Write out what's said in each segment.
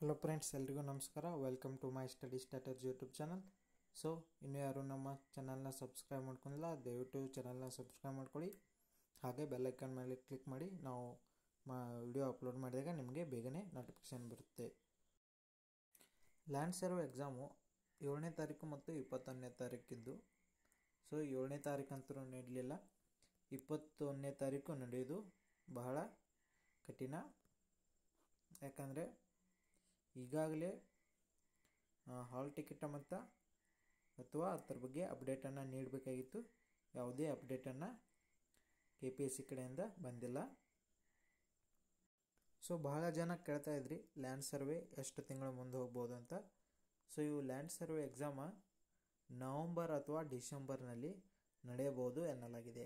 Hello friends, ಎಲ್ರಿಗೂ ನಮಸ್ಕಾರ. Welcome to my study starters YouTube channel. So ಇನ್ನೂ ಯಾರು ನಮ್ಮ ಚಾನಲ್ನ ಸಬ್ಸ್ಕ್ರೈಬ್ ಮಾಡ್ಕೊಂಡಿಲ್ಲ, ದಯವಿಟ್ಟು ಚಾನಲ್ನ ಸಬ್ಸ್ಕ್ರೈಬ್ ಮಾಡ್ಕೊಳ್ಳಿ. ಹಾಗೆ ಬೆಲ್ಲೈಕನ್ ಮೇಲೆ ಕ್ಲಿಕ್ ಮಾಡಿ. ನಾವು ವಿಡಿಯೋ ಅಪ್ಲೋಡ್ ಮಾಡಿದಾಗ ನಿಮಗೆ ಬೇಗನೆ ನೋಟಿಫಿಕೇಶನ್ ಬರುತ್ತೆ. ಲ್ಯಾಂಡ್ ಸರ್ವೆ ಎಕ್ಸಾಮು 7ನೇ ತಾರೀಕು ಮತ್ತು 21ನೇ ತಾರೀಕಿದ್ದು. ಸೊ 7ನೇ ತಾರೀಕಂತೂ ನಡೆಯಲಿಲ್ಲ, 21ನೇ ತಾರೀಕು ನಡೆಯೋದು ಬಹಳ ಕಠಿಣ. ಯಾಕಂದರೆ ಈಗಾಗಲೇ ಹಾಲ್ ಟಿಕೆಟ್ ಮತ್ತು ಅಥವಾ ಅದ್ರ ಬಗ್ಗೆ ಅಪ್ಡೇಟನ್ನು ನೀಡಬೇಕಾಗಿತ್ತು. ಯಾವುದೇ ಅಪ್ಡೇಟನ್ನು KPSC ಕಡೆಯಿಂದ ಬಂದಿಲ್ಲ. ಸೊ ಬಹಳ ಜನ ಕೇಳ್ತಾ ಇದ್ರಿ ಲ್ಯಾಂಡ್ ಸರ್ವೆ ಎಷ್ಟು ತಿಂಗಳು ಮುಂದೆ ಹೋಗ್ಬೋದು ಅಂತ. ಸೊ ಇವು ಲ್ಯಾಂಡ್ ಸರ್ವೆ ಎಕ್ಸಾಮ ನವಂಬರ್ ಅಥವಾ ಡಿಸೆಂಬರ್ನಲ್ಲಿ ನಡೆಯಬಹುದು ಎನ್ನಲಾಗಿದೆ.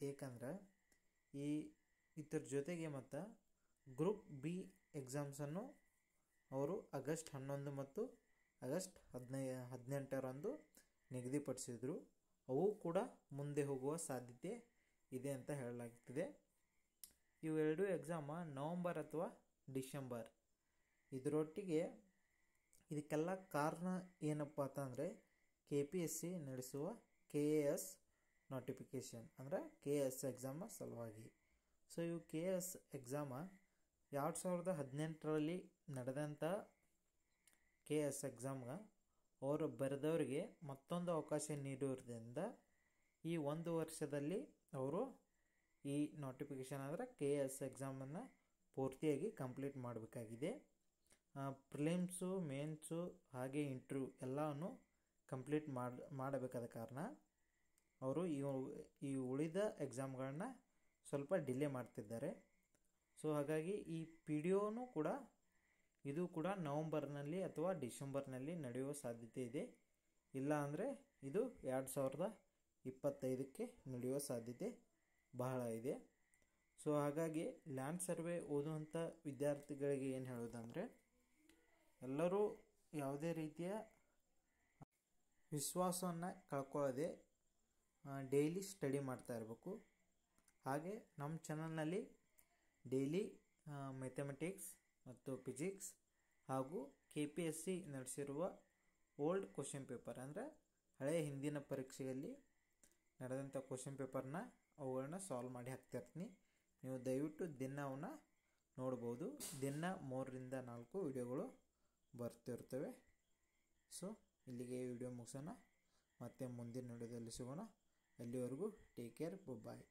ಏಕೆಂದ್ರೆ ಇದ್ರ ಜೊತೆಗೆ ಮತ್ತು ಗ್ರೂಪ್ ಬಿ ಎಕ್ಸಾಮ್ಸನ್ನು ಅವರು ಆಗಸ್ಟ್ 11 ಮತ್ತು ಆಗಸ್ಟ್ 18ರಂದು ನಿಗದಿಪಡಿಸಿದರು. ಅವು ಕೂಡ ಮುಂದೆ ಹೋಗುವ ಸಾಧ್ಯತೆ ಇದೆ ಅಂತ ಹೇಳಲಾಗ್ತಿದೆ. ಇವೆರಡೂ ಎಕ್ಸಾಮ ನವಂಬರ್ ಅಥವಾ ಡಿಸೆಂಬರ್. ಇದರೊಟ್ಟಿಗೆ ಇದಕ್ಕೆಲ್ಲ ಕಾರಣ ಏನಪ್ಪ ಅಂತಂದರೆ KPSC ನಡೆಸುವ KAS ನೋಟಿಫಿಕೇಷನ್, ಅಂದರೆ KAS ಎಕ್ಸಾಮ ಸಲುವಾಗಿ. ಸೊ ಇವು KAS ಎಕ್ಸಾಮ 2018ರಲ್ಲಿ ನಡೆದಂಥ KAS ಎಕ್ಸಾಮ್ಗೆ ಅವರು ಬರೆದವರಿಗೆ ಮತ್ತೊಂದು ಅವಕಾಶ ನೀಡುವುದರಿಂದ ಈ ಒಂದು ವರ್ಷದಲ್ಲಿ ಅವರು ಈ ನೋಟಿಫಿಕೇಷನ್ ಅಂದರೆ KAS ಎಕ್ಸಾಮನ್ನು ಪೂರ್ತಿಯಾಗಿ ಕಂಪ್ಲೀಟ್ ಮಾಡಬೇಕಾಗಿದೆ. ಪ್ರಿಲಿಮ್ಸು, ಮೇನ್ಸು ಹಾಗೆ ಇಂಟರ್ವ್ಯೂ ಎಲ್ಲವನ್ನು ಕಂಪ್ಲೀಟ್ ಮಾಡಬೇಕಾದ ಕಾರಣ ಅವರು ಈ ಉಳಿದ ಎಕ್ಸಾಮ್ಗಳನ್ನ ಸ್ವಲ್ಪ ಡಿಲೇ ಮಾಡ್ತಿದ್ದಾರೆ. ಸೊ ಹಾಗಾಗಿ ಈ PDOನೂ ಕೂಡ ಇದು ಕೂಡ ನವಂಬರ್ನಲ್ಲಿ ಅಥವಾ ಡಿಸೆಂಬರ್ನಲ್ಲಿ ನಡೆಯುವ ಸಾಧ್ಯತೆ ಇದೆ. ಇಲ್ಲ ಅಂದರೆ ಇದು 2025ಕ್ಕೆ ನಡೆಯುವ ಸಾಧ್ಯತೆ ಬಹಳ ಇದೆ. ಸೊ ಹಾಗಾಗಿ ಲ್ಯಾಂಡ್ ಸರ್ವೆ ಓದುವಂಥ ವಿದ್ಯಾರ್ಥಿಗಳಿಗೆ ಏನು ಹೇಳೋದಂದರೆ, ಎಲ್ಲರೂ ಯಾವುದೇ ರೀತಿಯ ವಿಶ್ವಾಸವನ್ನು ಕಳ್ಕೊಳ್ಳದೆ ಡೈಲಿ ಸ್ಟಡಿ ಮಾಡ್ತಾ ಇರಬೇಕು. ಹಾಗೆ ನಮ್ಮ ಚಾನಲ್ನಲ್ಲಿ ಡೈಲಿ ಮ್ಯಾಥಮೆಟಿಕ್ಸ್ ಮತ್ತು ಫಿಸಿಕ್ಸ್ ಹಾಗೂ KPSC ನಡೆಸಿರುವ ಓಲ್ಡ್ ಕ್ವಶನ್ ಪೇಪರ್, ಅಂದರೆ ಹಳೆಯ ಹಿಂದಿನ ಪರೀಕ್ಷೆಯಲ್ಲಿ ನಡೆದಂಥ ಕ್ವಶನ್ ಪೇಪರ್ನ ಅವುಗಳನ್ನ ಸಾಲ್ವ್ ಮಾಡಿ ಹಾಕ್ತಿರ್ತೀನಿ. ನೀವು ದಯವಿಟ್ಟು ದಿನ ಅವನ್ನ ನೋಡ್ಬೋದು. ದಿನ 3ರಿಂದ 4 ವಿಡಿಯೋಗಳು ಬರ್ತಿರ್ತವೆ. ಸೊ ಇಲ್ಲಿಗೆ ವಿಡಿಯೋ ಮುಗಿಸೋಣ, ಮತ್ತೆ ಮುಂದಿನ ವಿಡಿಯೋದಲ್ಲಿ ಸಿಗೋಣ. ಅಲ್ಲಿವರೆಗೂ ಟೇಕ್ ಕೇರ್, ಬಾಯ್.